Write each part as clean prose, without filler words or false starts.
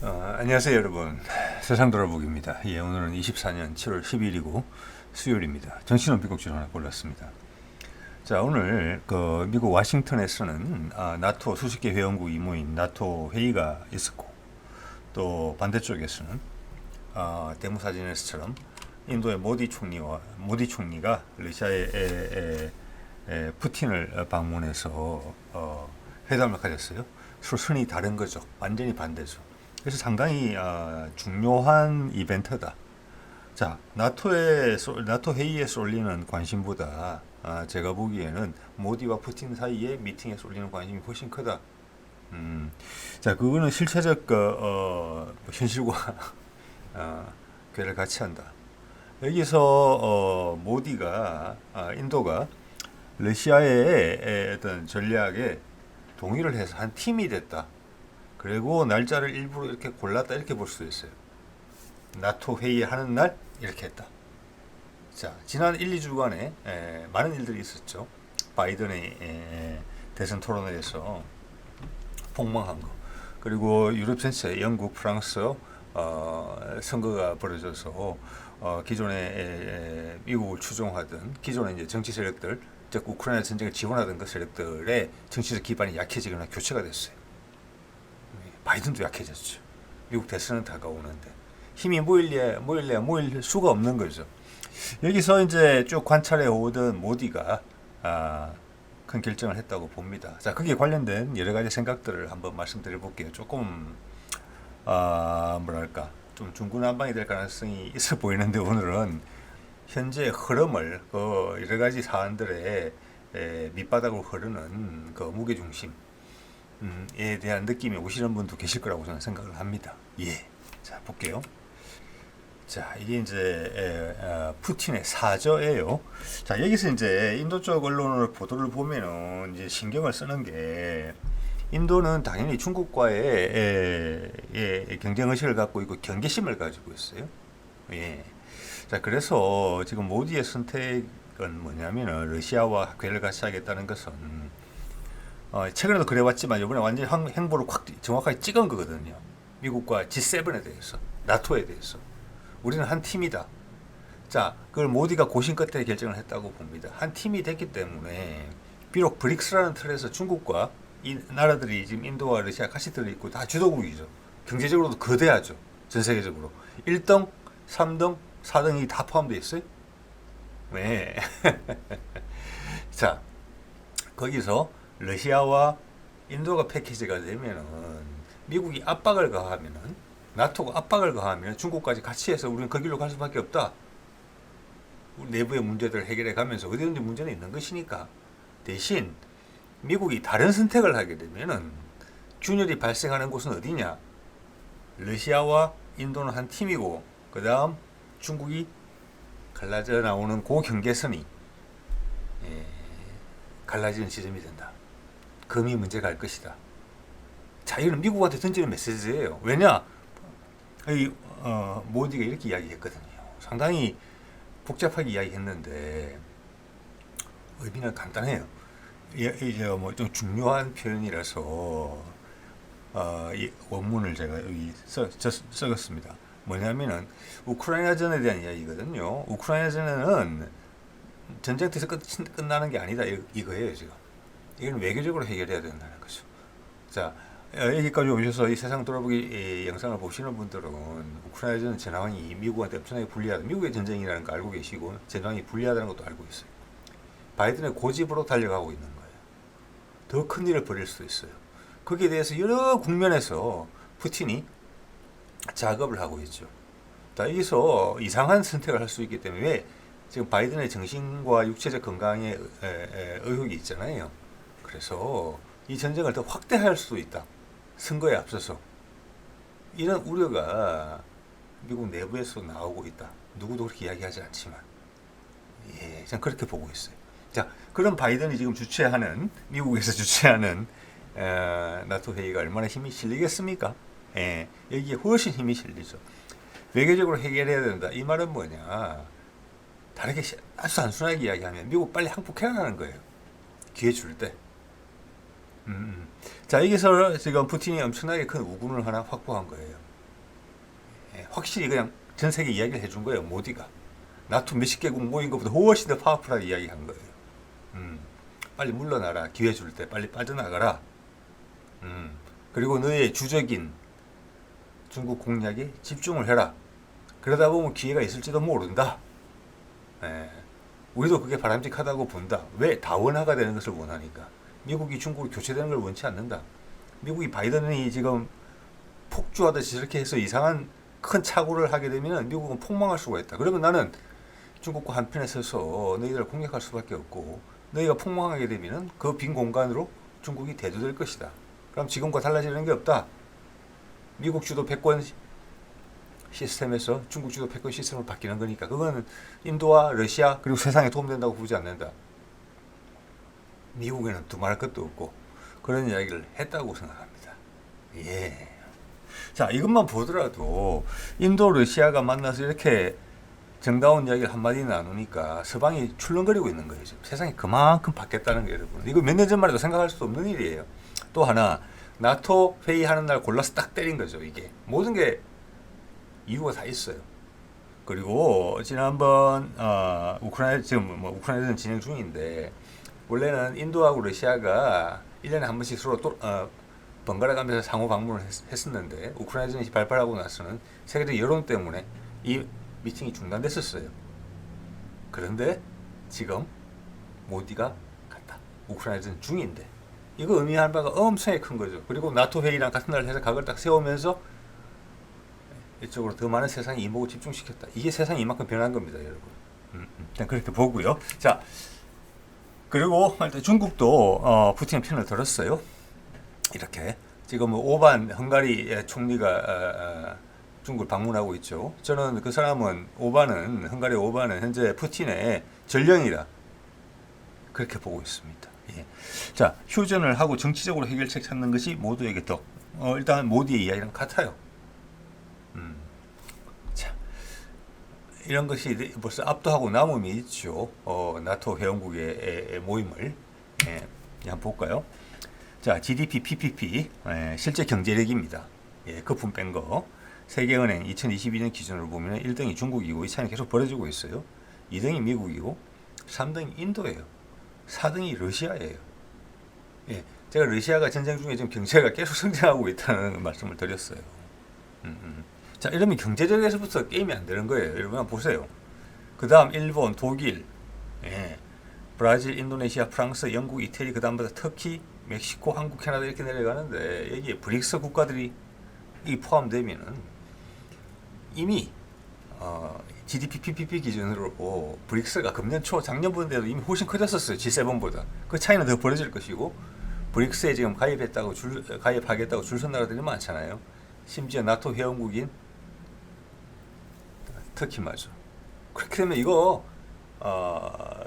안녕하세요 여러분, 세상 돌아보기입니다. 오늘은 24년 7월 10일이고 수요일입니다. 정신은 미국주를 하나 골랐습니다. 자, 오늘 미국 워싱턴에서는 나토 수십 개 회원국이 모인 나토 회의가 있었고, 또 반대쪽에서는 대무사진에서처럼 인도의 모디 총리가 러시아의 푸틴을 방문해서 회담을 가졌어요. 순위 다른 거죠. 완전히 반대죠. 그래서 상당히 중요한 이벤트다. 자, 나토 회의에 쏠리는 관심보다 제가 보기에는 모디와 푸틴 사이의 미팅에 쏠리는 관심이 훨씬 크다. 자, 그거는 실체적 현실과 괴를 같이 한다. 여기서 모디가 인도가 러시아의 어떤 전략에 동의를 해서 한 팀이 됐다. 그리고 날짜를 일부러 이렇게 골랐다, 이렇게 볼 수도 있어요. 나토 회의하는 날 이렇게 했다. 자, 지난 1, 2주간에 많은 일들이 있었죠. 바이든의 대선 토론회에서 폭망한 거, 그리고 유럽 전체, 영국, 프랑스 선거가 벌어져서 기존에 미국을 추종하던 기존의 이제 정치 세력들, 즉 우크라이나 전쟁을 지원하던 그 세력들의 정치적 기반이 약해지거나 교체가 됐어요. 바이든도 약해졌죠. 미국 대선은 다가오는데 힘이 모일 수가 없는 거죠. 여기서 이제 쭉 관찰해 오던 모디가 큰 결정을 했다고 봅니다. 자, 거기에 관련된 여러 가지 생각들을 한번 말씀드려 볼게요. 조금 뭐랄까 좀 중구난방이 될 가능성이 있어 보이는데, 오늘은 현재 흐름을 여러 가지 사안들의 밑바닥으로 흐르는 그 무게중심 에 대한 느낌이 오시는 분도 계실 거라고 저는 생각을 합니다. 자, 볼게요. 자, 이게 이제 푸틴의 사저예요. 자, 여기서 이제 인도 쪽 언론을 보도를 보면은 이제 신경을 쓰는 게, 인도는 당연히 중국과의 경쟁 의식을 갖고 있고 경계심을 가지고 있어요. 자, 그래서 지금 모디의 선택은 뭐냐면은 러시아와 궤를 같이 하겠다는 것은 최근에도 그래왔지만 이번에 완전히 행보를 확 정확하게 찍은 거거든요. 미국과 G7에 대해서, 나토에 대해서 우리는 한 팀이다. 자, 그걸 모디가 고심 끝에 결정을 했다고 봅니다. 한 팀이 됐기 때문에, 비록 브릭스라는 틀에서 중국과 이 나라들이 지금 인도와 러시아 같이 들어있고 다 주도국이죠. 경제적으로도 거대하죠. 전 세계적으로 1등, 3등, 4등이 다 포함되어 있어요. 네. 자, 거기서 러시아와 인도가 패키지가 되면은, 미국이 압박을 가하면은, 나토가 압박을 가하면 중국까지 같이 해서 우리는 그 길로 갈 수밖에 없다. 우리 내부의 문제들을 해결해 가면서 어디든지 문제는 있는 것이니까. 대신 미국이 다른 선택을 하게 되면은 균열이 발생하는 곳은 어디냐? 러시아와 인도는 한 팀이고, 그 다음 중국이 갈라져 나오는 그 경계선이 갈라지는 지점이 된다. 금이 문제 갈 것이다. 자, 이건 미국한테 던지는 메시지예요. 왜냐? 모디가 이렇게 이야기했거든요. 상당히 복잡하게 이야기했는데 의미는 간단해요. 이제 뭐 좀 중요한 표현이라서 이 원문을 제가 여기 써봤습니다. 뭐냐면은 우크라이나전에 대한 이야기거든요. 우크라이나전에는 전쟁터에서 끝나는 게 아니다, 이거예요 지금. 이건 외교적으로 해결해야 된다는 거죠. 자, 여기까지 오셔서 이 세상 돌아보기 영상을 보시는 분들은 우크라이나전 전황이 미국한테 엄청나게 불리하다, 미국의 전쟁이라는 거 알고 계시고 전황이 불리하다는 것도 알고 있어요. 바이든의 고집으로 달려가고 있는 거예요. 더 큰 일을 벌일 수도 있어요. 거기에 대해서 여러 국면에서 푸틴이 작업을 하고 있죠. 자, 여기서 이상한 선택을 할 수 있기 때문에, 왜 지금 바이든의 정신과 육체적 건강에 의혹이 있잖아요. 그래서 이 전쟁을 더 확대할 수도 있다. 선거에 앞서서. 이런 우려가 미국 내부에서 나오고 있다. 누구도 그렇게 이야기하지 않지만. 저는 그렇게 보고 있어요. 자, 그런 바이든이 지금 미국에서 주최하는 나토 회의가 얼마나 힘이 실리겠습니까? 여기에 훨씬 힘이 실리죠. 외교적으로 해결해야 된다. 이 말은 뭐냐? 다르게 아주 단순하게 이야기하면 미국 빨리 항복해라는 거예요. 기회 줄 때. 자, 여기서 지금 푸틴이 엄청나게 큰 우군을 하나 확보한 거예요. 확실히 그냥 전 세계 이야기를 해준 거예요. 모디가 나토 몇십 개국 모인 것보다 훨씬 더 파워풀하게 이야기한 거예요. 빨리 물러나라. 기회 줄 때 빨리 빠져나가라. 그리고 너의 주적인 중국 공략에 집중을 해라. 그러다 보면 기회가 있을지도 모른다. 우리도 그게 바람직하다고 본다. 왜? 다원화가 되는 것을 원하니까. 미국이 중국을 교체되는 걸 원치 않는다. 미국이 바이든이 지금 폭주하듯이 저렇게 해서 이상한 큰 착오를 하게 되면 미국은 폭망할 수가 있다. 그러면 나는 중국과 한편에 서서 너희들을 공략할 수밖에 없고, 너희가 폭망하게 되면 그 빈 공간으로 중국이 대두될 것이다. 그럼 지금과 달라지는 게 없다. 미국 주도 패권 시스템에서 중국 주도 패권 시스템으로 바뀌는 거니까 그거는 인도와 러시아 그리고 세상에 도움된다고 보지 않는다. 미국에는 두말할 것도 없고 그런 이야기를 했다고 생각합니다. 예. 자, 이것만 보더라도 인도 러시아가 만나서 이렇게 정다운 이야기를 한마디 나누니까 서방이 출렁거리고 있는 거예요. 지금 세상이 그만큼 바뀌었다는 게 여러분. 이거 몇 년 전만 해도 생각할 수도 없는 일이에요. 또 하나 나토 회의하는 날 골라서 딱 때린 거죠. 이게 모든 게 이유가 다 있어요. 그리고 지난번 우크라이나 지금 뭐 우크라이나전 진행 중인데 원래는 인도하고 러시아가 1년에 한 번씩 서로 번갈아 가면서 상호 방문을 했었는데 우크라이나전이 발발하고 나서는 세계적 여론 때문에 이 미팅이 중단됐었어요. 그런데 지금 모디가 갔다. 우크라이나전 중인데 이거 의미하는 바가 엄청나게 큰 거죠. 그리고 나토 회의랑 같은 날 해서 각을 딱 세우면서 이쪽으로 더 많은 세상의 이목을 집중시켰다. 이게 세상이 이만큼 변한 겁니다, 여러분. 일단 그렇게 보고요. 자, 그리고 일단 중국도 푸틴의 편을 들었어요. 이렇게 지금 오반 헝가리 총리가 중국을 방문하고 있죠. 저는 그 사람은 헝가리 오반은 현재 푸틴의 전령이다. 그렇게 보고 있습니다. 예. 자, 휴전을 하고 정치적으로 해결책 찾는 것이 모두에게 더 일단 모디의 이야기랑 같아요. 자, 이런 것이 벌써 압도하고 남음이 있죠. 나토 회원국의 모임을 한번 볼까요? 자, GDP, PPP 실제 경제력입니다. 거품 뺀 거. 세계은행 2022년 기준으로 보면 1등이 중국이고 이 차이는 계속 벌어지고 있어요. 2등이 미국이고 3등이 인도예요. 4등이 러시아예요. 예, 제가 러시아가 전쟁 중에 지금 경제가 계속 성장하고 있다는 말씀을 드렸어요. 자, 이러면 경제적에서부터 게임이 안 되는 거예요. 여러분 한번 보세요. 그 다음 일본, 독일, 브라질, 인도네시아, 프랑스, 영국, 이태리, 그 다음부터 터키, 멕시코, 한국, 캐나다 이렇게 내려가는데 여기에 브릭스 국가들이 포함되면은 이미 GDP, PPP 기준으로 브릭스가 금년 초, 작년보다도 이미 훨씬 커졌었어요. G7보다. 그 차이는 더 벌어질 것이고 브릭스에 지금 가입하겠다고 줄 선 나라들이 많잖아요. 심지어 나토 회원국인 터키마저. 그렇게 되면 이거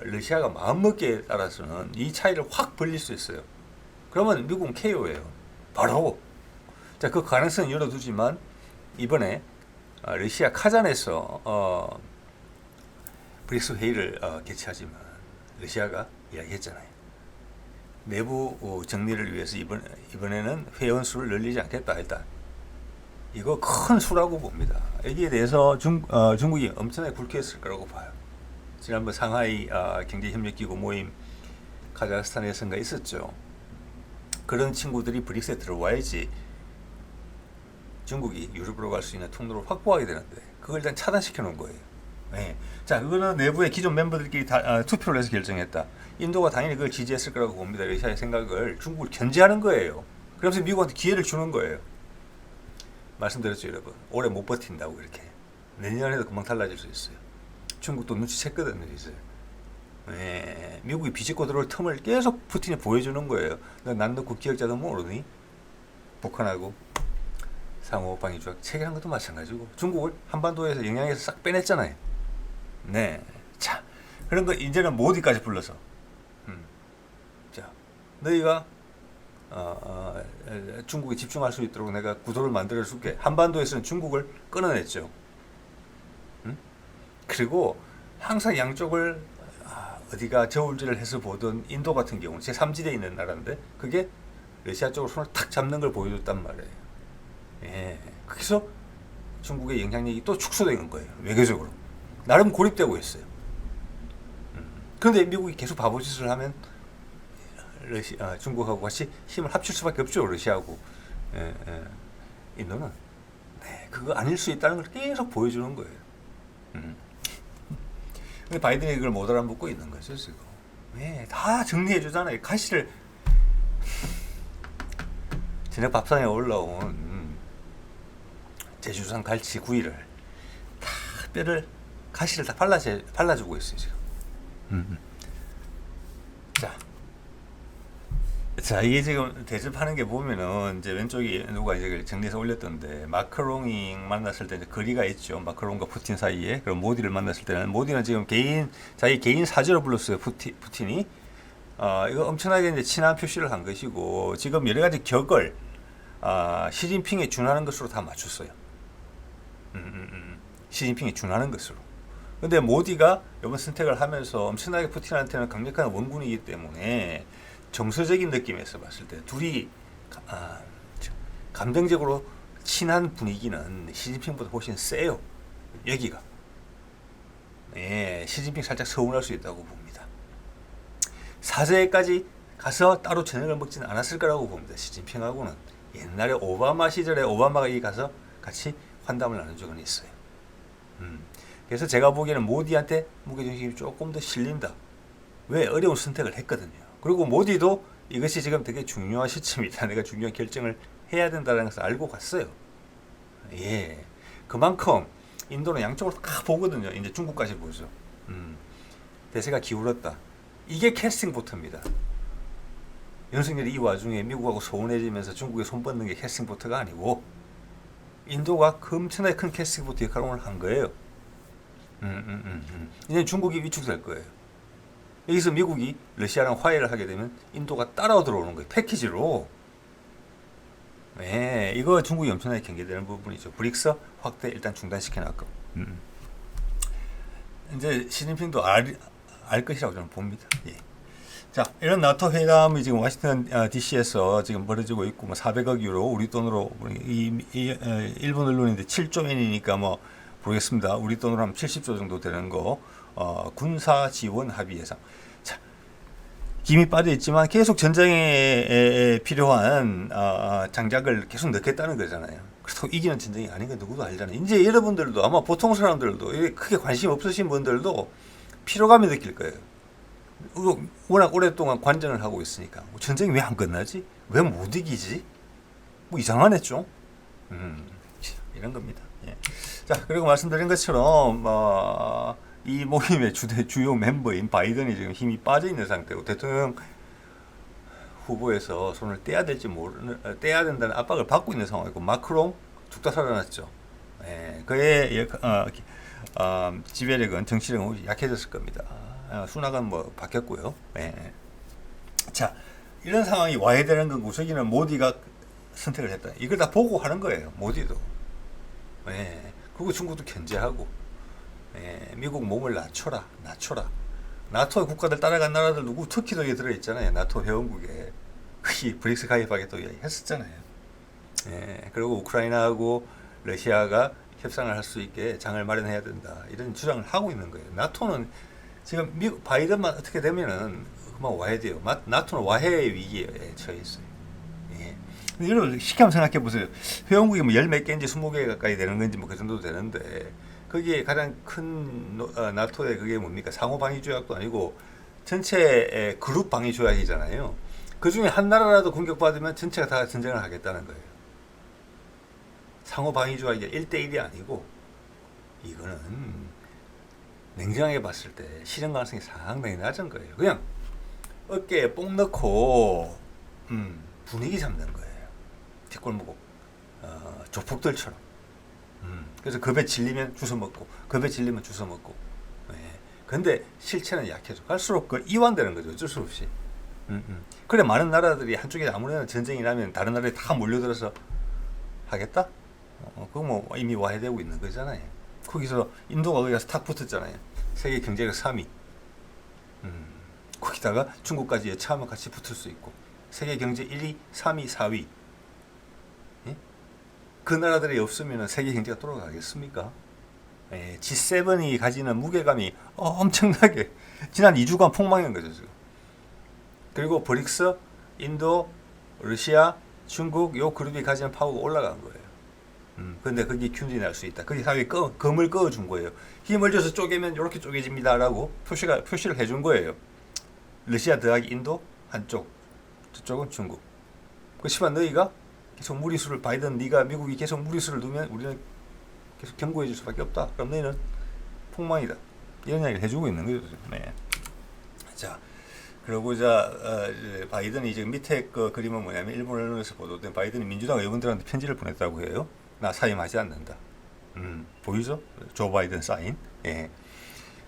러시아가 마음먹기에 따라서는 이 차이를 확 벌릴 수 있어요. 그러면 미국은 KO예요. 바로. 자, 그 가능성은 열어두지만 이번에 러시아 카잔에서 브릭스 회의를 개최하지만 러시아가 이야기했잖아요. 내부 정리를 위해서 이번에는 회원 수를 늘리지 않겠다 일단. 이거 큰 수라고 봅니다. 여기에 대해서 중국이 엄청나게 불쾌했을 거라고 봐요. 지난번 상하이 경제협력기구 모임 카자흐스탄에선가 있었죠. 그런 친구들이 브릭스에 들어와야지 중국이 유럽으로 갈 수 있는 통로를 확보하게 되는데 그걸 일단 차단시켜 놓은 거예요. 네. 자, 그거는 내부의 기존 멤버들끼리 다 투표를 해서 결정했다. 인도가 당연히 그걸 지지했을 거라고 봅니다. 러시아의 생각을 중국을 견제하는 거예요. 그러면서 미국한테 기회를 주는 거예요. 말씀드렸죠, 여러분. 오래 못 버틴다고 이렇게. 내년에도 금방 달라질 수 있어요. 중국도 눈치챘거든요, 이제. 네. 미국이 비집고 들어올 틈을 계속 푸틴이 보여주는 거예요. 난 너 국기역자도 모르니? 북한하고 상호 방위 조약 체결한 것도 마찬가지고 중국을 한반도에서 영향에서 싹 빼냈잖아요. 네, 자 그런 거 이제는 모디까지 불러서, 자 너희가 중국에 집중할 수 있도록 내가 구도를 만들어 줄게. 한반도에서는 중국을 끊어냈죠. 그리고 항상 양쪽을 어디가 저울질을 해서 보던 인도 같은 경우는 제3지대에 있는 나라인데 그게 러시아 쪽으로 손을 탁 잡는 걸 보여줬단 말이에요. 예, 그래서 중국의 영향력이 또 축소되는 거예요. 외교적으로. 나름 고립되고 있어요. 그런데 미국이 계속 바보짓을 하면 중국하고 같이 힘을 합칠 수밖에 없죠. 러시아하고. 인도는 그거 아닐 수 있다는 걸 계속 보여주는 거예요. 근데 바이든이 그걸 못 알아먹고 있는 거죠, 지금. 다 정리해 주잖아요. 가시를 저녁 밥상에 올라온 제주산 갈치 구이를 다 뼈를 가시를 다 발라주고 있어요, 지금. 자, 이게 지금 대접하는 게 보면은 이제 왼쪽에 누가 이제 정리해서 올렸던데 마크롱이 만났을 때 이제 거리가 있죠. 마크롱과 푸틴 사이에. 그럼 모디를 만났을 때는 모디는 지금 자기 개인 사저로 불렀어요. 푸틴이. 이거 엄청나게 이제 친한 표시를 한 것이고 지금 여러 가지 격을 시진핑에 준하는 것으로 다 맞췄어요. 시진핑에 준하는 것으로. 근데 모디가 이번 선택을 하면서 엄청나게 푸틴한테는 강력한 원군이기 때문에 정서적인 느낌에서 봤을 때 둘이 감정적으로 친한 분위기는 시진핑보다 훨씬 세요. 여기가. 시진핑 살짝 서운할 수 있다고 봅니다. 사제까지 가서 따로 저녁을 먹지는 않았을 거라고 봅니다. 시진핑하고는 옛날에 오바마 시절에 오바마가 여기 가서 같이 환담을 나눈 적은 있어요. 그래서 제가 보기에는 모디한테 무게중심이 조금 더 실린다. 왜? 어려운 선택을 했거든요. 그리고 모디도 이것이 지금 되게 중요한 시점이다. 내가 중요한 결정을 해야 된다는 것을 알고 갔어요. 그만큼 인도는 양쪽으로 다 보거든요. 이제 중국까지 보죠. 대세가 기울었다. 이게 캐스팅 보트입니다. 윤석열이 이 와중에 미국하고 소원해지면서 중국에 손 뻗는 게 캐스팅 보트가 아니고 인도가 엄청나게 큰 캐스팅 보트 역할을 한 거예요. 이제 중국이 위축될 거예요. 여기서 미국이 러시아랑 화해를 하게 되면 인도가 따라 들어오는 거예요. 패키지로. 이거 중국이 엄청나게 경계되는 부분이죠. 브릭스 확대 일단 중단시켜놨고. 이제 시진핑도 알 것이라고 저는 봅니다. 자, 이런 나토 회담이 지금 워싱턴 DC에서 지금 벌어지고 있고, 뭐 400억 유로, 우리 돈으로, 일본 언론인데 7조 엔이니까 뭐, 모르겠습니다. 우리 돈으로 하면 70조 정도 되는 거, 군사 지원 합의 예상. 자, 김이 빠져 있지만 계속 전쟁에 필요한 장작을 계속 넣겠다는 거잖아요. 그렇다고 이기는 전쟁이 아닌 거 누구도 알잖아요. 이제 여러분들도 아마 보통 사람들도 크게 관심 없으신 분들도 피로감이 느낄 거예요. 워낙 오랫동안 관전을 하고 있으니까 전쟁이 왜 안 끝나지? 왜 못 이기지? 뭐 이상하네 좀. 이런 겁니다. 자, 그리고 말씀드린 것처럼 이 모임의 주요 멤버인 바이든이 지금 힘이 빠져 있는 상태고 대통령 후보에서 손을 떼야 떼야 된다는 압박을 받고 있는 상황이고 마크롱 죽 다 살아났죠. 그의 지배력은 정치력은 약해졌을 겁니다. 순화가 뭐 바뀌었고요. 자, 이런 상황이 와야 되는 거고 저기는 모디가 선택을 했다. 이걸 다 보고 하는 거예요. 모디도. 그리고 중국도 견제하고 미국 몸을 낮춰라. 나토 국가들 따라간 나라들 누구 터키도 여기 들어있잖아요. 나토 회원국에 브릭스 가입하겠다고 했었잖아요. 그리고 우크라이나하고 러시아가 협상을 할 수 있게 장을 마련해야 된다. 이런 주장을 하고 있는 거예요. 나토는 지금 바이든만 어떻게 되면은 그만 와야 돼요. 나토는 와해의 위기에 처해 있어요. 근데 여러분 쉽게 한번 생각해 보세요. 회원국이 뭐 10몇 개인지 20개 가까이 되는 건지 뭐 그 정도 되는데 거기에 가장 큰 나토의 그게 뭡니까? 상호 방위 조약도 아니고 전체 그룹 방위 조약이잖아요. 그 중에 한 나라라도 공격받으면 전체가 다 전쟁을 하겠다는 거예요. 상호 방위 조약이 1대1이 아니고 이거는 냉정하게 봤을 때 실현 가능성이 상당히 낮은 거예요. 그냥 어깨에 뽕 넣고 분위기 잡는 거예요. 뒷골목 조폭들처럼. 그래서 겁에 질리면 주워 먹고 겁에 질리면 주워 먹고. 근데 실체는 약해져. 갈수록 이완되는 거죠. 어쩔 수 없이. 그래 많은 나라들이 한쪽에 아무래나 전쟁이 나면 다른 나라에 다 몰려들어서 하겠다? 그거 뭐 이미 와해되고 있는 거잖아요. 거기서 인도가 거기 가서 탁 붙었잖아요. 세계 경제력 3위. 거기다가 중국까지 여차하면 같이 붙을 수 있고 세계 경제 1위, 3위, 4위. 그 나라들이 없으면 세계 경제가 돌아가겠습니까? G7이 가지는 무게감이 엄청나게 지난 2주간 폭망한 거죠 지금. 그리고 브릭스, 인도, 러시아, 중국 요 그룹이 가지는 파워가 올라간 거예요. 근데 그게 균일이 날 수 있다. 그게 사회에 금을 그어준 거예요. 힘을 줘서 쪼개면 이렇게 쪼개집니다라고 표시를 해준 거예요. 러시아 더하기 인도 한쪽, 저쪽은 중국. 그렇지만 너희가 계속 무리수를 네가 미국이 계속 무리수를 두면 우리는 계속 경고해 줄 수밖에 없다. 그럼 너희는 폭망이다. 이런 이야기를 해주고 있는 거죠. 네. 자, 그리고 바이든이 지금 밑에 그 그림은 뭐냐면 일본 언론에서 보도된 바이든이 민주당 의원들한테 편지를 보냈다고 해요. 나 사임하지 않는다. 보이죠? 조 바이든 사인. 예.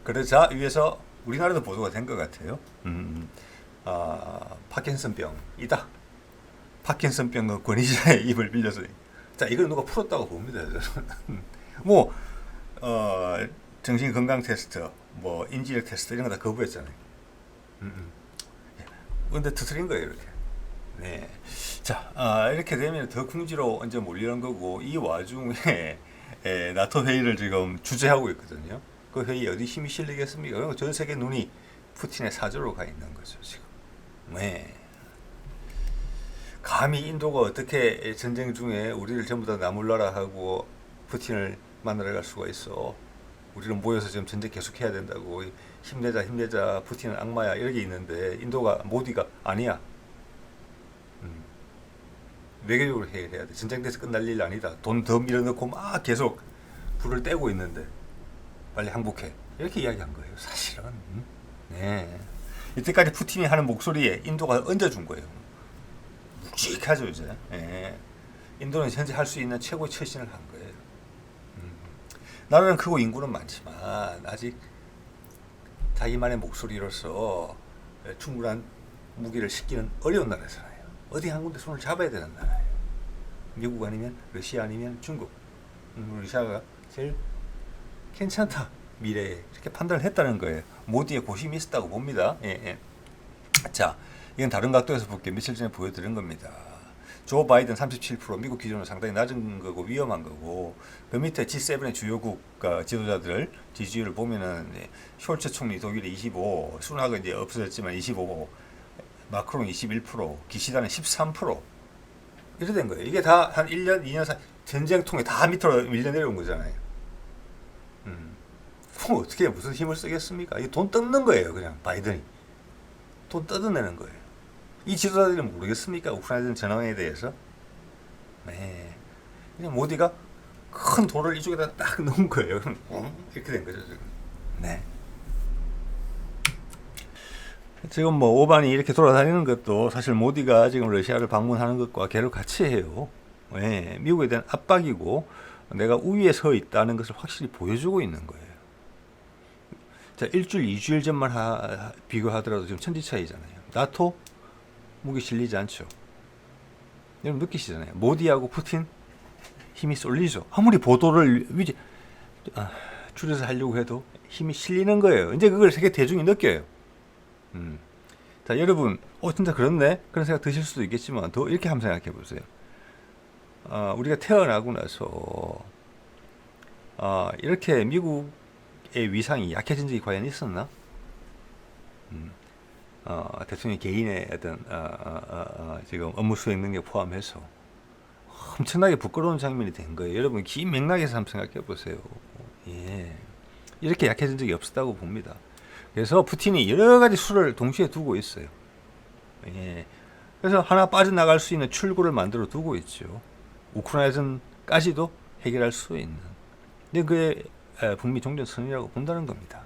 그러자 위에서 우리나라도 보도가 된 것 같아요. 파킨슨병이다. 파킨슨병 권위자의 입을 빌려서. 자, 이걸 누가 풀었다고 봅니다. 뭐 정신 건강 테스트, 뭐 인지력 테스트 이런 거 다 거부했잖아요. 근데 터트린 거예요, 이렇게. 네. 자, 이렇게 되면 더 궁지로 언제 몰리는 거고, 이 와중에 나토 회의를 지금 주재하고 있거든요. 그 회의 어디 힘이 실리겠습니까? 그리고 전 세계 눈이 푸틴의 사저로 가 있는 거죠, 지금. 네. 감히 인도가 어떻게 전쟁 중에 우리를 전부 다 나몰라라 하고 푸틴을 만나러 갈 수가 있어. 우리는 모여서 지금 전쟁 계속해야 된다고. 힘내자 힘내자, 푸틴은 악마야, 이렇게 있는데 모디가 아니야. 외교적으로 해결해야 돼. 전쟁돼서 끝날 일 아니다. 돈 더 밀어넣고 막 계속 불을 떼고 있는데 빨리 항복해, 이렇게 이야기한 거예요, 사실은. 네. 이때까지 푸틴이 하는 목소리에 인도가 얹어준 거예요. 묵직하죠 이제. 네. 인도는 현재 할 수 있는 최고의 처신을 한 거예요. 나라는 크고 인구는 많지만 아직 자기만의 목소리로서 충분한 무기를 싣기는 어려운 나라잖아요. 어디 한 군데 손을 잡아야 되는 나라예요. 미국 아니면 러시아 아니면 중국. 러시아가 제일 괜찮다, 미래에, 이렇게 판단을 했다는 거예요. 모디의 고심이 있었다고 봅니다. 예. 자, 이건 다른 각도에서 볼게요. 며칠 전에 보여드린 겁니다. 조 바이든 37%, 미국 기준으로 상당히 낮은 거고 위험한 거고, 그 밑에 G7의 주요국 지도자들 지지율을 보면은 숄츠 총리 독일이 25, 순학은 이제 없어졌지만 25, 마크롱 21%, 기시다는 13%. 이렇게 된 거예요. 이게 다 한 1년, 2년 사 전쟁통에 다 밑으로 밀려 내려온 거잖아요. 그럼 어떻게 무슨 힘을 쓰겠습니까? 이게 돈 뜯는 거예요, 그냥 바이든이. 돈 뜯어내는 거예요. 이 지도자들이 모르겠습니까? 우크라이나 전황에 대해서. 네. 그냥 모디가 큰 돌을 이쪽에다 딱 넣은 거예요. 이렇게 된 거죠, 지금. 네. 지금 뭐 오반이 이렇게 돌아다니는 것도 사실 모디가 지금 러시아를 방문하는 것과 걔를 같이 해요. 네. 미국에 대한 압박이고 내가 우위에 서 있다는 것을 확실히 보여주고 있는 거예요. 자, 일주일, 2주일 전만 비교하더라도 지금 천지 차이잖아요. 나토 무기 실리지 않죠. 여러분 느끼시잖아요. 모디하고 푸틴 힘이 쏠리죠. 아무리 보도를 줄여서 하려고 해도 힘이 실리는 거예요. 이제 그걸 세계 대중이 느껴요. 자, 여러분, 진짜 그렇네? 그런 생각 드실 수도 있겠지만, 더 이렇게 한번 생각해 보세요. 우리가 태어나고 나서, 이렇게 미국의 위상이 약해진 적이 과연 있었나? 대통령 개인의 어떤, 지금 업무 수행 능력 포함해서 엄청나게 부끄러운 장면이 된 거예요. 여러분, 긴 맥락에서 한번 생각해 보세요. 예. 이렇게 약해진 적이 없었다고 봅니다. 그래서 푸틴이 여러 가지 수를 동시에 두고 있어요. 예. 그래서 하나 빠져나갈 수 있는 출구를 만들어 두고 있죠. 우크라이나전까지도 해결할 수 있는. 근데 그게 북미 종전선언이라고 본다는 겁니다.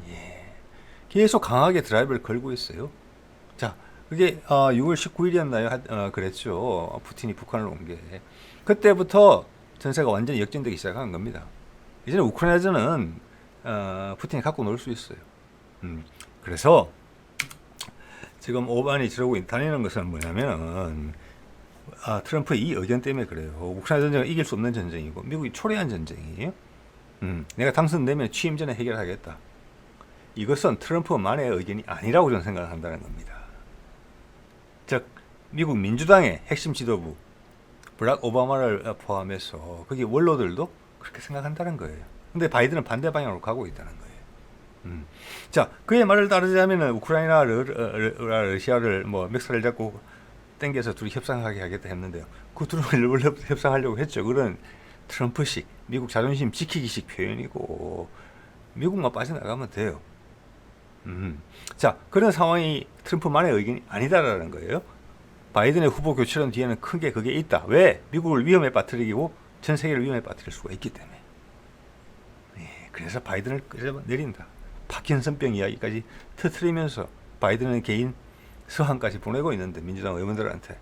예. 계속 강하게 드라이브를 걸고 있어요. 자, 그게 6월 19일이었나요? 그랬죠. 푸틴이 북한을 온 게. 그때부터 전세가 완전히 역전되기 시작한 겁니다. 이제는 우크라이나전은 푸틴이 갖고 놀 수 있어요. 그래서 지금 오반이 저러고 다니는 것은 뭐냐면 트럼프의 이 의견 때문에 그래요. 우크라이나 전쟁은 이길 수 없는 전쟁이고 미국이 초래한 전쟁이에요. 내가 당선되면 취임 전에 해결하겠다. 이것은 트럼프만의 의견이 아니라고 저는 생각을 한다는 겁니다. 즉 미국 민주당의 핵심 지도부 브락 오바마를 포함해서 거기 원로들도 그렇게 생각한다는 거예요. 근데 바이든은 반대 방향으로 가고 있다는 거예요. 자, 그의 말을 따르자면은 우크라이나 러시아를 뭐 맥살을 잡고 땡겨서 둘이 협상하게 하겠다 했는데요. 그 둘은 원래 협상하려고 했죠. 그런 트럼프식 미국 자존심 지키기식 표현이고 미국만 빠져나가면 돼요. 자, 그런 상황이 트럼프만의 의견이 아니다라는 거예요. 바이든의 후보 교체론 뒤에는 크게 그게 있다. 왜? 미국을 위험에 빠뜨리고 전 세계를 위험에 빠뜨릴 수가 있기 때문에. 그래서 바이든을 내린다. 파킨슨병 이야기까지 터트리면서 바이든은 개인 서한까지 보내고 있는데 민주당 의원들한테.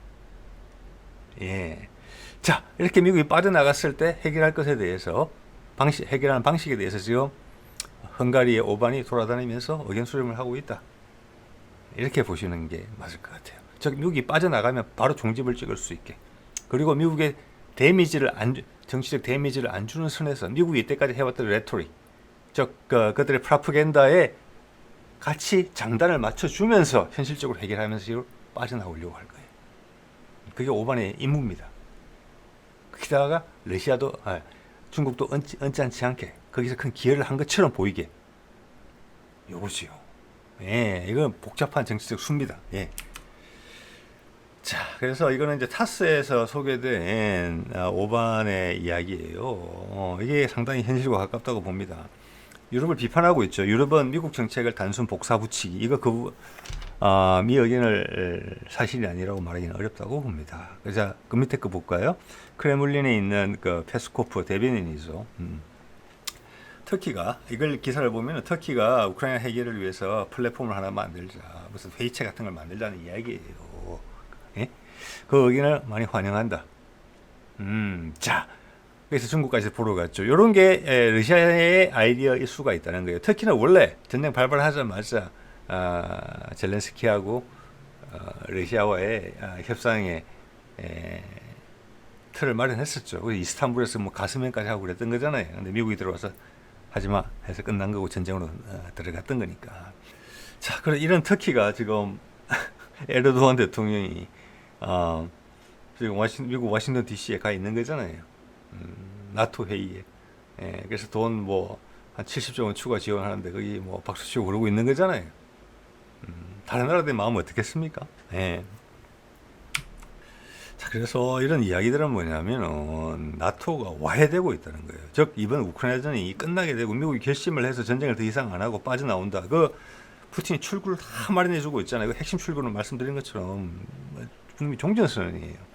자, 이렇게 미국이 빠져나갔을 때 해결할 것에 대해서 해결하는 방식에 대해서 지금 헝가리의 오반이 돌아다니면서 의견 수렴을 하고 있다. 이렇게 보시는 게 맞을 것 같아요. 즉 미국이 빠져나가면 바로 종집을 찍을 수 있게. 그리고 미국의 정치적 데미지를 안 주는 선에서 미국이 이때까지 해왔던 레토릭, 즉 그들의 프로파간다에 같이 장단을 맞춰주면서 현실적으로 해결하면서 빠져나오려고 할 거예요. 그게 오반의 임무입니다. 거기다가 러시아도 중국도 언짢지 않게 거기서 큰 기여를 한 것처럼 보이게 요거지요. 이건 복잡한 정치적 수입니다. 자, 그래서 이거는 이제 타스에서 소개된 오반의 이야기예요. 이게 상당히 현실과 가깝다고 봅니다. 유럽을 비판하고 있죠. 유럽은 미국 정책을 단순 복사 붙이기, 이거 미 의견을 사실이 아니라고 말하기는 어렵다고 봅니다. 그래서 그 밑에 거 볼까요? 크레물린에 있는 그 페스코프 대변인이죠. 터키가 이걸 기사를 보면 터키가 우크라이나 해결을 위해서 플랫폼을 하나 만들자, 무슨 회의체 같은 걸 만들자는 이야기예요. 그 의견을 많이 환영한다. 자, 그래서 중국까지 보러 갔죠. 이런 게 러시아의 아이디어일 수가 있다는 거예요. 터키는 원래 전쟁 발발하자마자 젤렌스키하고 러시아와의 협상에 틀을 마련했었죠. 그래서 이스탄불에서 뭐 가스면까지 하고 그랬던 거잖아요. 근데 미국이 들어와서 하지마 해서 끝난 거고 전쟁으로 들어갔던 거니까. 자, 그래 이런 터키가 지금 에르도안 대통령이 지금 미국 워싱턴 DC에 가 있는 거잖아요. 나토 회의에. 그래서 돈 뭐 한 70조 원 추가 지원하는데 거기 뭐 박수 치고 그러고 있는 거잖아요. 다른 나라들 마음은 어떻겠습니까? 자, 그래서 이런 이야기들은 뭐냐면 나토가 와해되고 있다는 거예요. 즉 이번 우크라이나전이 끝나게 되고 미국이 결심을 해서 전쟁을 더 이상 안 하고 빠져나온다. 그 푸틴이 출구를 다 마련해주고 있잖아요. 그 핵심 출구는 말씀드린 것처럼 북미 종전선언이에요.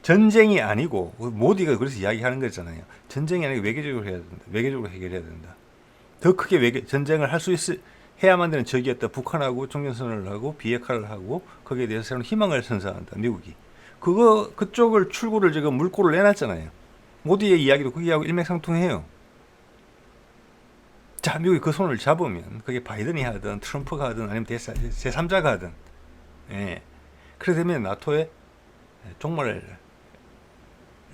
전쟁이 아니고 모디가 그래서 이야기하는 거잖아요. 전쟁이 아니고 외교적으로 해야 된다. 외교적으로 해결해야 된다. 더 크게 전쟁을 할 수 해야만 되는 적이었다. 북한하고 종전선언을 하고 비핵화를 하고 거기에 대해서 새로운 희망을 선사한다. 미국이. 그쪽을 출구를 지금 물꼬를 내놨잖아요. 모디의 이야기도 거기하고 일맥상통해요. 자, 미국이 그 손을 잡으면 그게 바이든이 하든 트럼프가 하든 아니면 제3자가 하든 그렇게 되면 나토의 종말을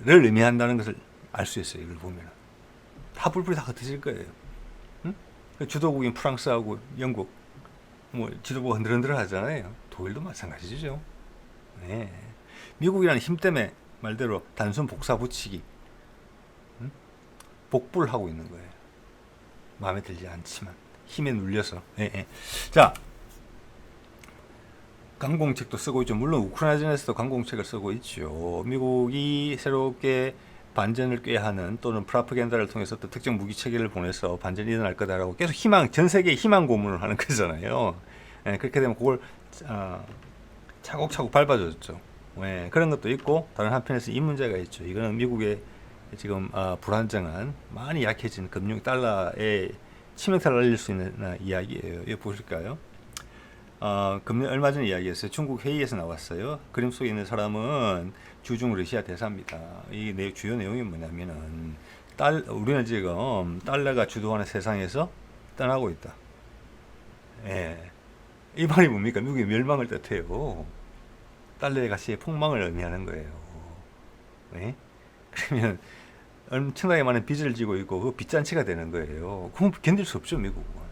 의미한다는 것을 알 수 있어요. 이걸 보면 다 불불이 다 흩어질 거예요. 주도국인 프랑스하고 영국 뭐 지도부가 흔들흔들 하잖아요. 독일도 마찬가지죠. 미국이라는 힘 때문에 말대로 단순 복사 붙이기 복불하고 있는 거예요. 마음에 들지 않지만 힘에 눌려서. 자, 강공책도 쓰고 있죠. 물론 우크라이나전에서도 강공책을 쓰고 있죠. 미국이 새롭게 반전을 꾀하는 또는 프로파간다를 통해서 또 특정 무기 체계를 보내서 반전이 일어날 거다라고 계속 전 세계에 희망 고문을 하는 거잖아요. 그렇게 되면 그걸 차곡차곡 밟아줬죠. 그런 것도 있고 다른 한편에서 이 문제가 있죠. 이거는 미국의 지금 불안정한 많이 약해진 금융 달러에 치명타를 날릴 수 있는 이야기예요. 이거 보실까요? 얼마 전에 이야기했어요. 중국 회의에서 나왔어요. 그림 속에 있는 사람은 주중 러시아 대사입니다. 이 주요 내용이 뭐냐면은 우리는 지금 달러가 주도하는 세상에서 떠나고 있다. 이 말이 뭡니까? 미국의 멸망을 뜻해요. 달러의 가치의 폭망을 의미하는 거예요. 그러면 엄청나게 많은 빚을 지고 있고 그 빚잔치가 되는 거예요. 그건 견딜 수 없죠, 미국은.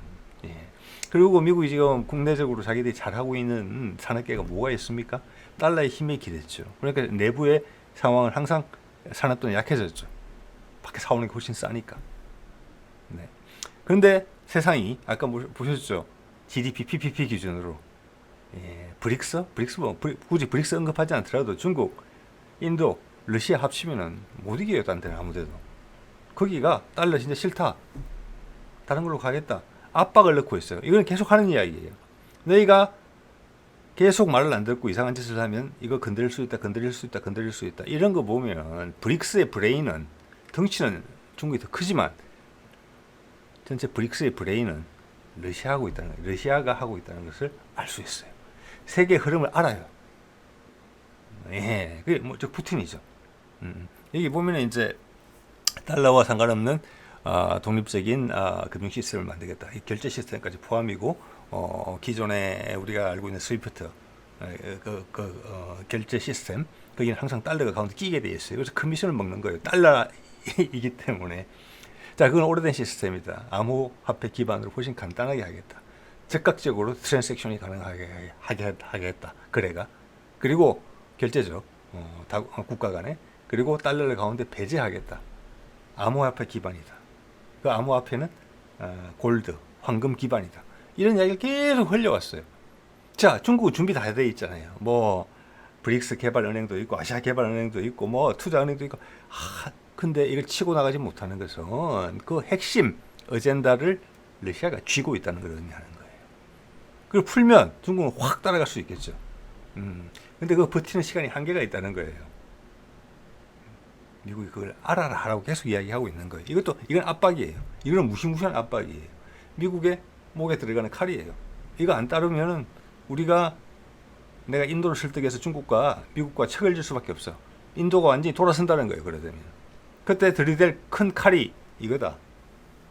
그리고 미국이 지금 국내적으로 자기들이 잘하고 있는 산업계가 뭐가 있습니까? 달러의 힘에 기댔죠. 그러니까 내부에 상황은 항상 산업도는 약해졌죠. 밖에 사오는 게 훨씬 싸니까. 네. 그런데 세상이 아까 보셨죠? GDP, PPP 기준으로 브릭스 뭐 굳이 브릭스 언급하지 않더라도 중국, 인도, 러시아 합치면은 못 이겨요. 딴 데는 아무데도. 거기가 달러 진짜 싫다. 다른 걸로 가겠다. 압박을 넣고 있어요. 이건 계속 하는 이야기예요. 너희가 계속 말을 안 듣고 이상한 짓을 하면 이거 건드릴 수 있다, 건드릴 수 있다, 건드릴 수 있다. 이런 거 보면 브릭스의 브레인은 덩치는 중국이 더 크지만 전체 브릭스의 브레인은 러시아가 하고 있다는 것을 알 수 있어요. 세계 흐름을 알아요. 예, 그게 뭐 저 푸틴이죠. 여기 보면은 이제 달러와 상관없는 독립적인 금융 시스템을 만들겠다. 이 결제 시스템까지 포함이고 기존에 우리가 알고 있는 스위프트 결제 시스템 거기는 항상 달러가 가운데 끼게 돼 있어요. 그래서 커미션을 먹는 거예요. 달러이기 때문에. 자, 그건 오래된 시스템이다. 암호화폐 기반으로 훨씬 간단하게 하겠다. 즉각적으로 트랜잭션이 가능하게 하겠다. 거래가. 그리고 결제죠. 국가 간에. 그리고 달러를 가운데 배제하겠다. 암호화폐 기반이다. 그 암호화폐는 골드, 황금 기반이다. 이런 이야기를 계속 흘려왔어요. 자, 중국은 준비 다 돼 있잖아요. 뭐 브릭스 개발은행도 있고 아시아 개발은행도 있고 뭐 투자은행도 있고. 근데 이걸 치고 나가지 못하는 것은 그 핵심 어젠다를 러시아가 쥐고 있다는 걸 의미하는 거예요. 그걸 풀면 중국은 확 따라갈 수 있겠죠. 근데 그 버티는 시간이 한계가 있다는 거예요. 미국이 그걸 알아라 하라고 계속 이야기하고 있는 거예요. 이건 압박이에요. 이거는 무시무시한 압박이에요. 미국의 목에 들어가는 칼이에요. 이거 안 따르면은 내가 인도를 설득해서 중국과 미국과 척을 질 수밖에 없어. 인도가 완전히 돌아선다는 거예요. 그러다면 그때 들이댈 큰 칼이 이거다.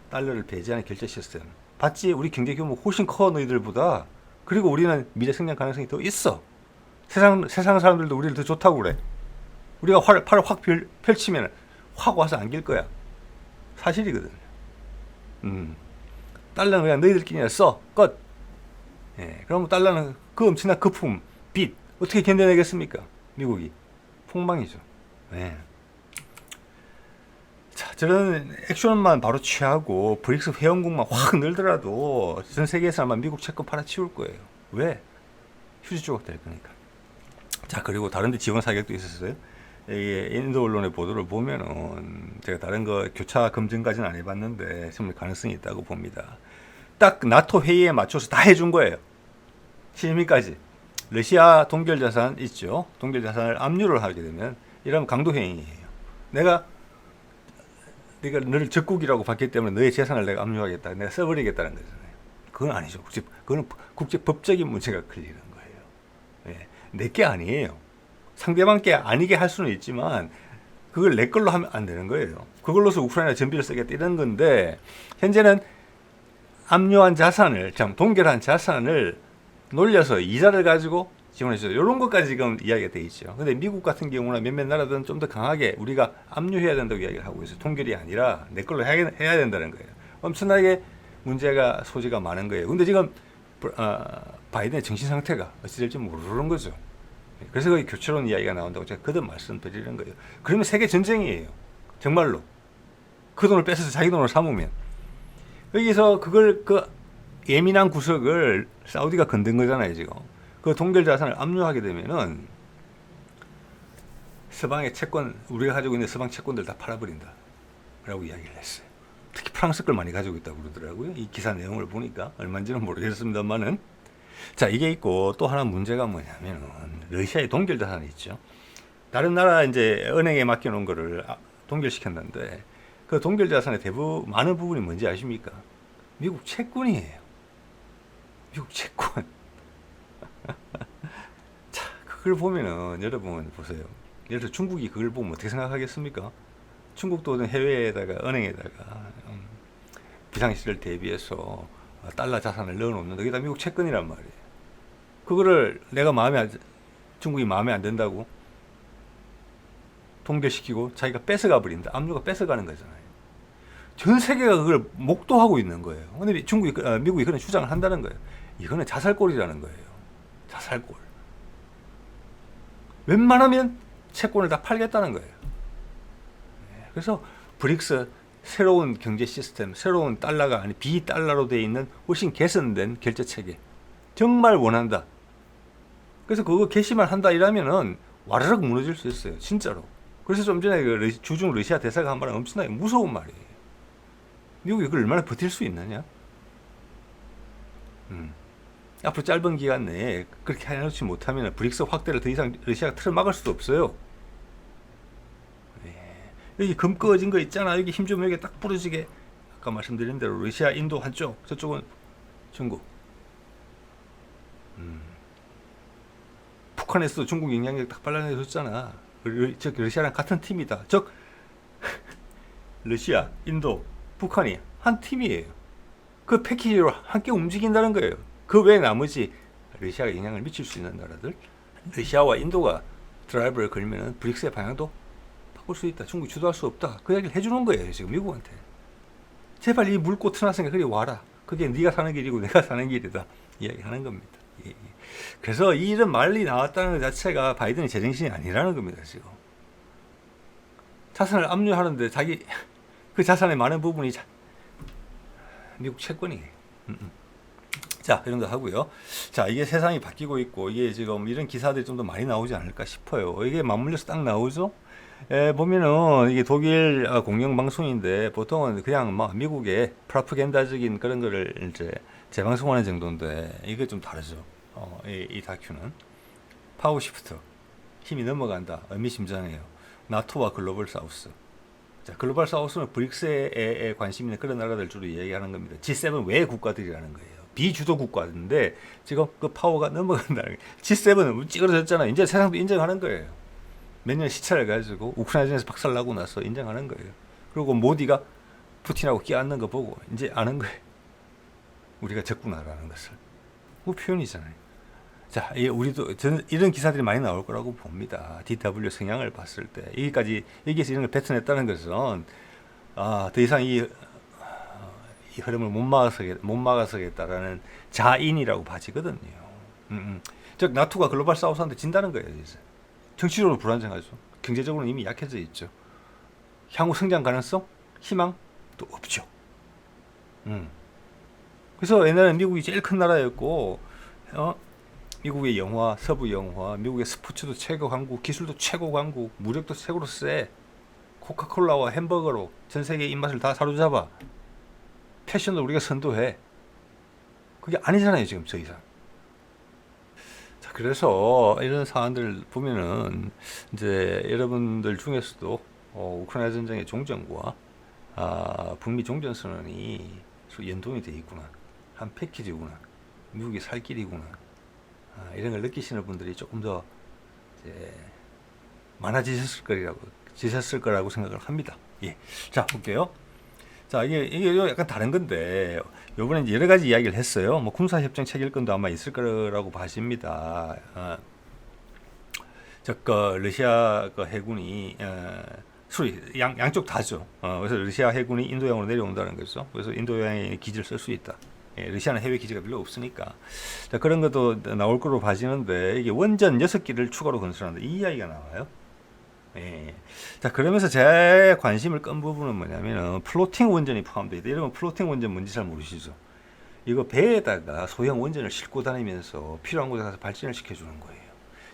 달러를 배제하는 결제 시스템. 봤지? 우리 경제 규모 훨씬 커 너희들보다. 그리고 우리는 미래 성장 가능성이 더 있어. 세상 사람들도 우리를 더 좋다고 그래. 우리가 팔을 확 펼치면 확 와서 안길 거야. 사실이거든. 달러는 그냥 너희들끼리 써. 끝. 예, 그럼 달러는 그 엄청난 거품, 빚 어떻게 견뎌내겠습니까? 미국이 폭망이죠. 예. 자, 저런 액션만 바로 취하고 브릭스 회원국만 확 늘더라도 전 세계에서 아마 미국 채권 팔아치울 거예요. 왜? 휴지 조각 될 거니까. 자, 그리고 다른 데 지원 사격도 있었어요. 이게 인도 언론의 보도를 보면은 제가 다른 거 교차 검증까지는 안 해봤는데 정말 가능성이 있다고 봅니다. 딱 나토 회의에 맞춰서 다 해준 거예요. 시민까지. 러시아 동결 자산 있죠. 동결 자산을 압류를 하게 되면 이러면 강도 행위예요. 내가 너를 적국이라고 봤기 때문에 너의 재산을 내가 압류하겠다. 내가 써버리겠다는 거잖아요. 그건 아니죠. 그건 국제법적인 문제가 걸리는 거예요. 예. 내게 아니에요. 상대방 게 아니게 할 수는 있지만 그걸 내 걸로 하면 안 되는 거예요. 그걸로서 우크라이나 전비를 쓰겠다 이런 건데 현재는 압류한 자산을 동결한 자산을 놀려서 이자를 가지고 지원해주죠. 이런 것까지 지금 이야기가 돼 있죠. 근데 미국 같은 경우나 몇몇 나라들은 좀 더 강하게 우리가 압류해야 된다고 이야기를 하고 있어요. 동결이 아니라 내 걸로 해야 된다는 거예요. 엄청나게 문제가 소지가 많은 거예요. 근데 지금 바이든의 정신 상태가 어찌 될지 모르는 거죠. 그래서 거기 교체론 이야기가 나온다고 제가 거듭 말씀드리는 거예요. 그러면 세계 전쟁이에요. 정말로. 그 돈을 뺏어서 자기 돈으로 삼으면. 여기서 그 예민한 구석을 사우디가 건든 거잖아요, 지금. 그 동결 자산을 압류하게 되면은 서방의 채권, 우리가 가지고 있는 서방 채권들 다 팔아버린다. 라고 이야기를 했어요. 특히 프랑스 걸 많이 가지고 있다고 그러더라고요. 이 기사 내용을 보니까. 얼마인지는 모르겠습니다만은. 자, 이게 있고 또 하나 문제가 뭐냐면은 러시아의 동결 자산이 있죠. 다른 나라 이제 은행에 맡겨놓은 거를 동결시켰는데 그 동결 자산의 많은 부분이 뭔지 아십니까? 미국 채권이에요. 미국 채권. 자, 그걸 보면은 여러분 보세요. 예를 들어 중국이 그걸 보면 어떻게 생각하겠습니까? 중국도 해외에다가 은행에다가 비상시를 대비해서 달러 자산을 넣어놓는데 그게 다 미국 채권이란 말이에요. 그거를 중국이 마음에 안 든다고 동결시키고 자기가 뺏어가 버린다. 압류가 뺏어가는 거잖아요. 전 세계가 그걸 목도하고 있는 거예요. 근데 미국이 그런 주장을 한다는 거예요. 이거는 자살골이라는 거예요. 자살골. 웬만하면 채권을 다 팔겠다는 거예요. 그래서 브릭스 새로운 경제 시스템, 새로운 달러가 아니 비달러로 되어 있는 훨씬 개선된 결제 체계 정말 원한다. 그래서 그거 개시만 한다 이러면은 와르륵 무너질 수 있어요, 진짜로. 그래서 좀 전에 그 주중 러시아 대사가 한 말은 엄청나게 무서운 말이에요. 미국이 그걸 얼마나 버틸 수 있느냐? 앞으로 짧은 기간 내에 그렇게 해놓지 못하면 브릭스 확대를 더 이상 러시아가 틀어막을 수도 없어요. 여기 금 꺼진 거 있잖아. 여기 힘 좀 여기 딱 부러지게. 아까 말씀드린 대로 러시아, 인도 한쪽, 저쪽은 중국. 북한에서도 중국 영향력 딱 발라내줬잖아. 러시아랑 같은 팀이다. 즉 러시아, 인도, 북한이 한 팀이에요. 그 패키지로 함께 움직인다는 거예요. 그 외에 나머지 러시아가 영향을 미칠 수 있는 나라들, 러시아와 인도가 드라이브를 걸면은 브릭스의 방향도 바꿀 수 있다. 중국이 주도할 수 없다. 그 이야기를 해주는 거예요, 지금 미국한테. 제발 이 물고 트놨으니까 그리 와라. 그게 네가 사는 길이고 내가 사는 길이다. 이야기하는 겁니다. 예. 그래서 이런 말이 나왔다는 것 자체가 바이든의 제정신이 아니라는 겁니다, 지금. 자산을 압류하는데 자기 그 자산의 많은 부분이 미국 채권이에요. 자, 이런 거 하고요. 자, 이게 세상이 바뀌고 있고, 이게 지금 이런 기사들이 좀 더 많이 나오지 않을까 싶어요. 이게 맞물려서 딱 나오죠? 보면은 이게 독일 공영 방송인데 보통은 그냥 막 미국의 프로파간다적인 그런 거를 이제 재방송하는 정도인데 이게 좀 다르죠. 이 다큐는 파워시프트 힘이 넘어간다. 의미심장해요. 나토와 글로벌 사우스. 자, 글로벌 사우스는 브릭스에 관심 있는 그런 나라들 주로 이야기하는 겁니다. G7 외 국가들이라는 거예요. 비주도 국가인데 지금 그 파워가 넘어간다는 거예요. G7은 찌그러졌잖아요. 이제 세상도 인정하는 거예요. 몇 년 시차를 가지고 우크라이나전에서 박살나고 나서 인정하는 거예요. 그리고 모디가 푸틴하고 끼어앉는 거 보고 이제 아는 거예요. 우리가 적구나라는 것을. 그 표현이잖아요. 자, 우리도 이런 기사들이 많이 나올 거라고 봅니다. DW 성향을 봤을 때 여기서 이런 걸 뱉어냈다는 것은 더 이상 이 흐름을 못 막아서겠다라는 자인이라고 봐지거든요. 즉 나토가 글로벌 사우스한테 진다는 거예요. 이제. 정치적으로 불안정하죠. 경제적으로는 이미 약해져 있죠. 향후 성장 가능성, 희망도 없죠. 그래서 옛날에 미국이 제일 큰 나라였고, 미국의 영화, 서부 영화, 미국의 스포츠도 최고 강국, 기술도 최고 강국, 무력도 최고로 세. 코카콜라와 햄버거로 전 세계 입맛을 다 사로잡아. 패션도 우리가 선도해. 그게 아니잖아요, 지금 더 이상. 자, 그래서 이런 사안들을 보면은 이제 여러분들 중에서도 우크라이나 전쟁의 종전과 북미 종전 선언이 연동이 돼 있구나. 한 패키지구나. 미국이 살 길이구나. 이런 걸 느끼시는 분들이 조금 더 이제 많아지셨을 거라고 생각을 합니다. 예. 자, 볼게요. 자, 이게 약간 다른 건데, 요번에 이제 여러 가지 이야기를 했어요. 뭐, 군사협정 체결권도 아마 있을 거라고 봐집니다. 러시아 해군이, 양쪽 다죠. 그래서 러시아 해군이 인도양으로 내려온다는 거죠. 그래서 인도양에 기지를 쓸 수 있다. 예, 러시아는 해외 기지가 별로 없으니까. 자, 그런 것도 나올 거로 봐지는데, 이게 원전 6기를 추가로 건설한다. 이 이야기가 나와요. 예. 자, 그러면서 제 관심을 끈 부분은 뭐냐면은 플로팅 원전이 포함되어 있다. 여러분 플로팅 원전 뭔지 잘 모르시죠? 이거 배에다가 소형 원전을 싣고 다니면서 필요한 곳에 가서 발전을 시켜주는 거예요.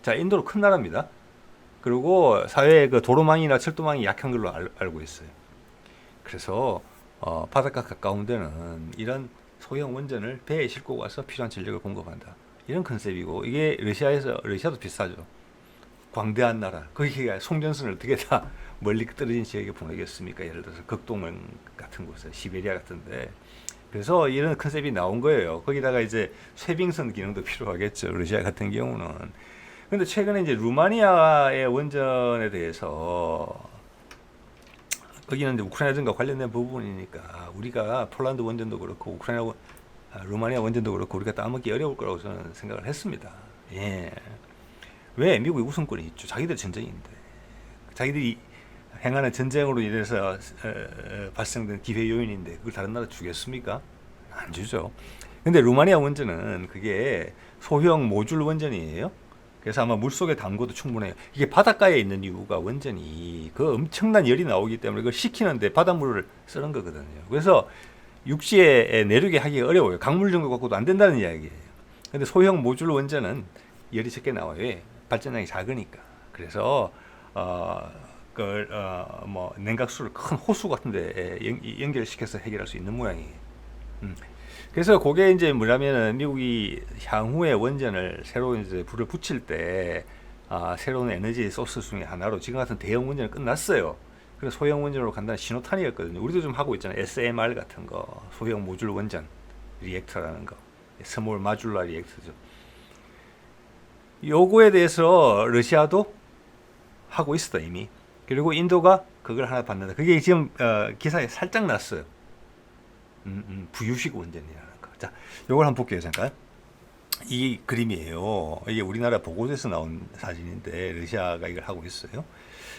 자, 인도로 큰 나라입니다. 그리고 사회의 그 도로망이나 철도망이 약한 걸로 알고 있어요. 그래서 바닷가 가까운 데는 이런 소형 원전을 배에 싣고 가서 필요한 전력을 공급한다. 이런 컨셉이고 이게 러시아도 비슷하죠. 광대한 나라, 거기가 송전선을 어떻게 다 멀리 떨어진 지역에 보내겠습니까? 예를 들어서 극동원 같은 곳에, 시베리아 같은데. 그래서 이런 컨셉이 나온 거예요. 거기다가 이제 쇄빙선 기능도 필요하겠죠. 러시아 같은 경우는. 근데 최근에 이제 루마니아의 원전에 대해서 거기는 이제 우크라이나전과 관련된 부분이니까 우리가 폴란드 원전도 그렇고 루마니아 원전도 그렇고 우리가 따먹기 어려울 거라고 저는 생각을 했습니다. 예. 왜? 미국이 우선권이 있죠. 자기들 전쟁인데. 자기들이 행하는 전쟁으로 인해서 발생된 기회 요인인데 그걸 다른 나라 주겠습니까? 안 주죠. 근데 루마니아 원전은 그게 소형 모듈 원전이에요. 그래서 아마 물속에 담궈도 충분해요. 이게 바닷가에 있는 이유가 원전이 그 엄청난 열이 나오기 때문에 그걸 식히는데 바닷물을 쓰는 거거든요. 그래서 육지에 내륙에 하기가 어려워요. 강물 정도 갖고도 안 된다는 이야기예요. 근데 소형 모듈 원전은 열이 적게 나와요. 왜? 발전량이 작으니까. 그래서 뭐 냉각수를 큰 호수 같은데 연결시켜서 해결할 수 있는 모양이에요. 그래서 그게 이제 뭐냐면은 미국이 향후에 원전을 새로 이제 불을 붙일 때 새로운 에너지 소스 중에 하나로 지금 같은 대형 원전은 끝났어요. 그래서 소형 원전으로 간다는 신호탄이었거든요. 우리도 좀 하고 있잖아요. SMR 같은 거, 소형 모듈 원전 리액터라는 거, 스몰 마줄라 리액터죠. 요거에 대해서 러시아도 하고 있었다 이미. 그리고 인도가 그걸 하나 받는다. 그게 지금 기사에 살짝 났어요. 부유식 원전이라는 거. 자, 요걸 한번 볼게요. 잠깐. 이 그림이에요. 이게 우리나라 보고서에서 나온 사진인데 러시아가 이걸 하고 있어요.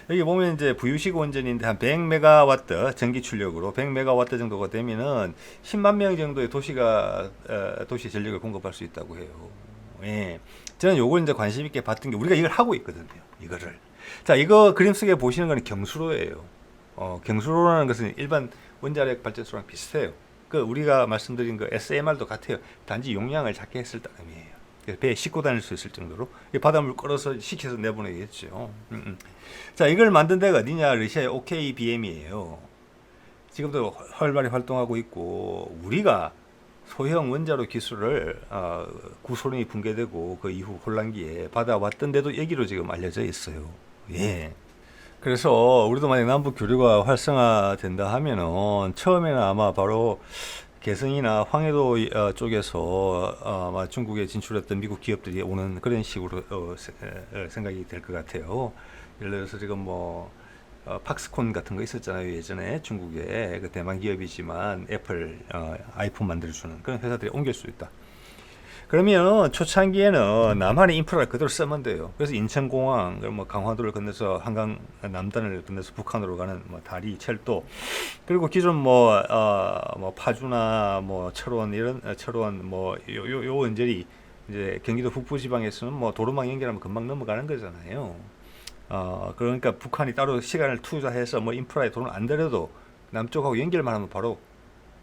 여기 보면 이제 부유식 원전인데 한 100메가와트 전기 출력으로 100메가와트 정도가 되면은 10만 명 정도의 도시가 도시 전력을 공급할 수 있다고 해요. 예. 저는 요걸 이제 관심 있게 봤던 게 우리가 이걸 하고 있거든요. 이거를. 자, 이거 그림 속에 보시는 거는 경수로예요. 경수로라는 것은 일반 원자력 발전소랑 비슷해요. 그 우리가 말씀드린 그 SMR도 같아요. 단지 용량을 작게 했을 따름이에요. 배에 싣고 다닐 수 있을 정도로 바닷물 끌어서 식혀서 내보내겠죠. 자, 이걸 만든 데가 어디냐? 러시아의 OKBM이에요. 지금도 활발히 활동하고 있고 우리가 소형 원자로 기술을 구소련이 붕괴되고 그 이후 혼란기에 받아왔던 데도 여기로 지금 알려져 있어요. 예. 그래서 우리도 만약 남북 교류가 활성화된다 하면은 처음에는 아마 바로 개성이나 황해도 쪽에서 아마 중국에 진출했던 미국 기업들이 오는 그런 식으로 생각이 될 것 같아요. 예를 들어서 지금 뭐 팍스콘 같은 거 있었잖아요. 예전에 중국에 그 대만 기업이지만 애플 아이폰 만들어주는 그런 회사들이 옮길 수 있다. 그러면 초창기에는 남한의 인프라를 그대로 쓰면 돼요. 그래서 인천공항, 뭐 강화도를 건너서 한강 남단을 건너서 북한으로 가는 뭐 다리, 철도, 그리고 기존 뭐 파주나 뭐 철원 이런 철원 요 원전이 이제 경기도 북부지방에서는 뭐 도로망 연결하면 금방 넘어가는 거잖아요. 그러니까 북한이 따로 시간을 투자해서 뭐 인프라에 돈을 안 들여도 남쪽하고 연결만 하면 바로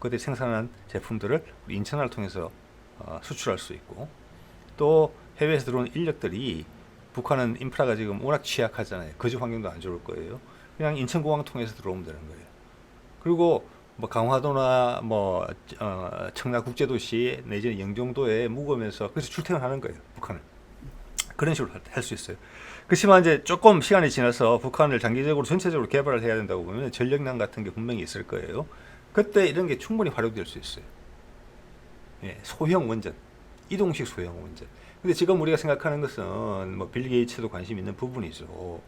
그때 생산한 제품들을 우리 인천을 통해서 수출할 수 있고, 또 해외에서 들어오는 인력들이 북한은 인프라가 지금 워낙 취약하잖아요. 거주 환경도 안 좋을 거예요. 그냥 인천공항 통해서 들어오면 되는 거예요. 그리고 뭐 강화도나 뭐 청라국제도시 내지는 영종도에 묵으면서 그래서 출퇴근하는 거예요. 북한은 그런 식으로 할 수 있어요. 그렇지만 이제 조금 시간이 지나서 북한을 장기적으로 전체적으로 개발을 해야 된다고 보면 전력난 같은 게 분명히 있을 거예요. 그때 이런 게 충분히 활용될 수 있어요. 예, 소형 원전, 이동식 소형 원전. 근데 지금 우리가 생각하는 것은 뭐 빌 게이츠도 관심 있는 부분이죠.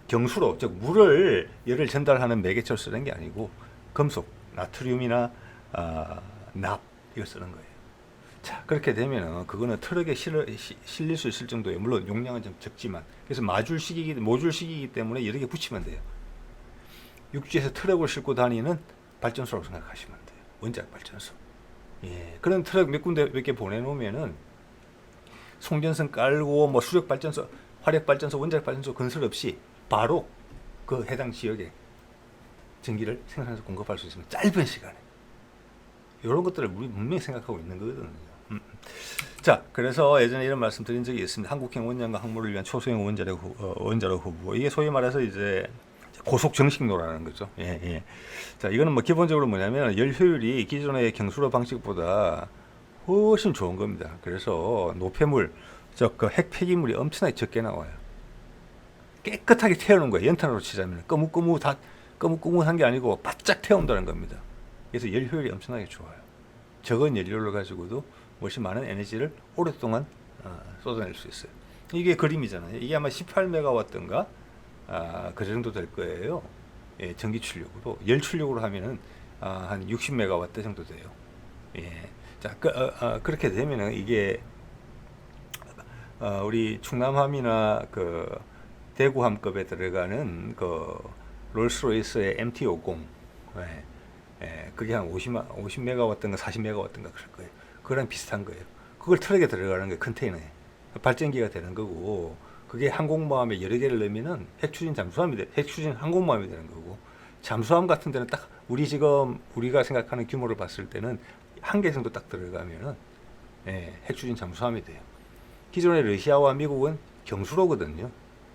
경수로, 즉 물을 열을 전달하는 매개체로 쓰는 게 아니고 금속, 나트륨이나 납 이거 쓰는 거예요. 자, 그렇게 되면은 그거는 트럭에 실릴 수 있을 정도의, 물론 용량은 좀 적지만, 그래서 모듈식이기 때문에 여러 개 붙이면 돼요. 육지에서 트럭을 싣고 다니는 발전소라고 생각하시면 돼요. 원자력 발전소. 예, 그런 트럭 몇 군데 몇 개 보내놓으면은 송전선 깔고 뭐 수력 발전소, 화력 발전소, 원자력 발전소 건설 없이 바로 그 해당 지역에 전기를 생산해서 공급할 수 있으면 짧은 시간에. 이런 것들을 우리 분명히 생각하고 있는 거거든요. 자, 그래서 예전에 이런 말씀 드린 적이 있습니다. 한국형 원전과 항모를 위한 초소형 원자력 후보. 이게 소위 말해서 이제 고속 정식로라는 거죠. 예, 예. 자, 이거는 뭐 기본적으로 뭐냐면 열 효율이 기존의 경수로 방식보다 훨씬 좋은 겁니다. 그래서 노폐물, 그 핵 폐기물이 엄청나게 적게 나와요. 깨끗하게 태우는 거예요. 연탄으로 치자면 꺼뭇꺼뭇한 게 아니고 바짝 태운다는 겁니다. 그래서 열 효율이 엄청나게 좋아요. 적은 연료를 가지고도 훨씬 많은 에너지를 오랫동안 쏟아낼 수 있어요. 이게 그림이잖아요. 이게 아마 18메가와트인가? 그 정도 될 거예요. 예, 전기 출력으로. 열 출력으로 하면은 한 60메가와트 정도 돼요. 예. 자, 그렇게 되면은 이게 우리 충남함이나 그 대구함급에 들어가는 그 롤스로이스의 MT50, 예, 예, 그게 한 50메가와트인가 40메가와트인가 그럴 거예요. 그거랑 비슷한 거예요. 그걸 트럭에 들어가는 게 컨테이너에. 발전기가 되는 거고, 그게 항공모함에 여러 개를 넣으면은 핵추진 잠수함이 핵추진 항공모함이 되는 거고, 잠수함 같은 데는 딱 우리가 생각하는 규모를 봤을 때는 한 개 정도 딱 들어가면은 핵추진 잠수함이 돼요. 기존의 러시아와 미국은 경수로거든요.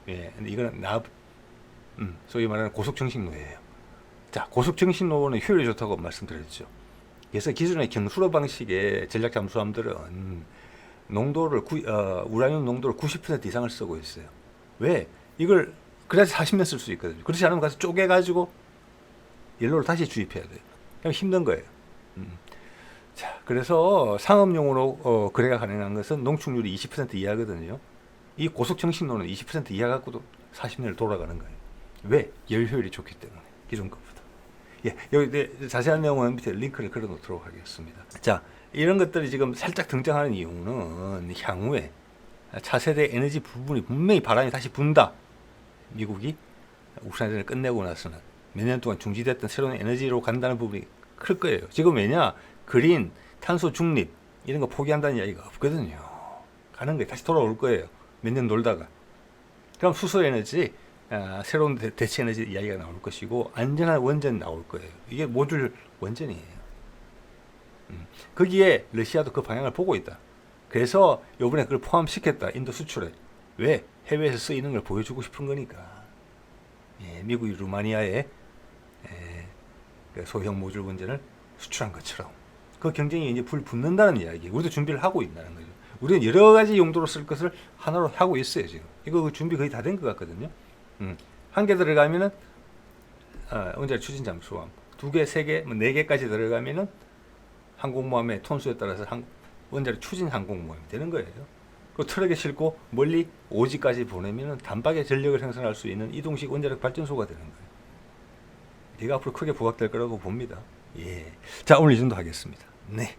근데 이거는 소위 말하는 고속정식로예요. 자, 고속정식로는 효율이 좋다고 말씀드렸죠. 그래서 기존의 경수로 방식의 전략 잠수함들은 우라늄 농도를 90% 이상을 쓰고 있어요. 왜? 이걸 그래야지 40년 쓸 수 있거든요. 그렇지 않으면 가서 쪼개가지고 연료를 다시 주입해야 돼요. 그럼 힘든 거예요. 자, 그래서 상업용으로 거래가 가능한 것은 농축률이 20% 이하거든요. 이 고속정식로는 20% 이하 갖고도 40년을 돌아가는 거예요. 왜? 열 효율이 좋기 때문에 기존 것보다. 여기 자세한 내용은 밑에 링크를 걸어 놓도록 하겠습니다. 자, 이런 것들이 지금 살짝 등장하는 이유는 향후에 차세대 에너지 부분이 분명히 바람이 다시 분다. 미국이 우크라이나를 끝내고 나서는 몇 년 동안 중지됐던 새로운 에너지로 간다는 부분이 클 거예요. 지금 왜냐? 그린, 탄소 중립 이런 거 포기한다는 이야기가 없거든요. 가는 거예요. 다시 돌아올 거예요. 몇 년 놀다가. 그럼 수소 에너지, 새로운 대체 에너지 이야기가 나올 것이고, 안전한 원전 나올 거예요. 이게 모듈 원전이에요. 거기에 러시아도 그 방향을 보고 있다. 그래서 이번에 그걸 포함시켰다. 인도 수출에. 왜? 해외에서 쓰이는 걸 보여주고 싶은 거니까. 미국이 루마니아에 소형 모듈 원전을 수출한 것처럼 그 경쟁이 이제 불 붙는다는 이야기. 우리도 준비를 하고 있다는 거죠. 우리는 여러 가지 용도로 쓸 것을 하나로 하고 있어요. 지금 이거 준비 거의 다 된 것 같거든요. 한 개 들어가면은 원자력 추진 잠수함, 2개, 3개, 4개까지 들어가면은 항공모함의 톤수에 따라서 원자력 추진 항공모함이 되는 거예요. 그 트럭에 싣고 멀리 오지까지 보내면은 단박에 전력을 생산할 수 있는 이동식 원자력 발전소가 되는 거예요. 이가 앞으로 크게 부각될 거라고 봅니다. 자, 오늘 이 정도 하겠습니다. 네.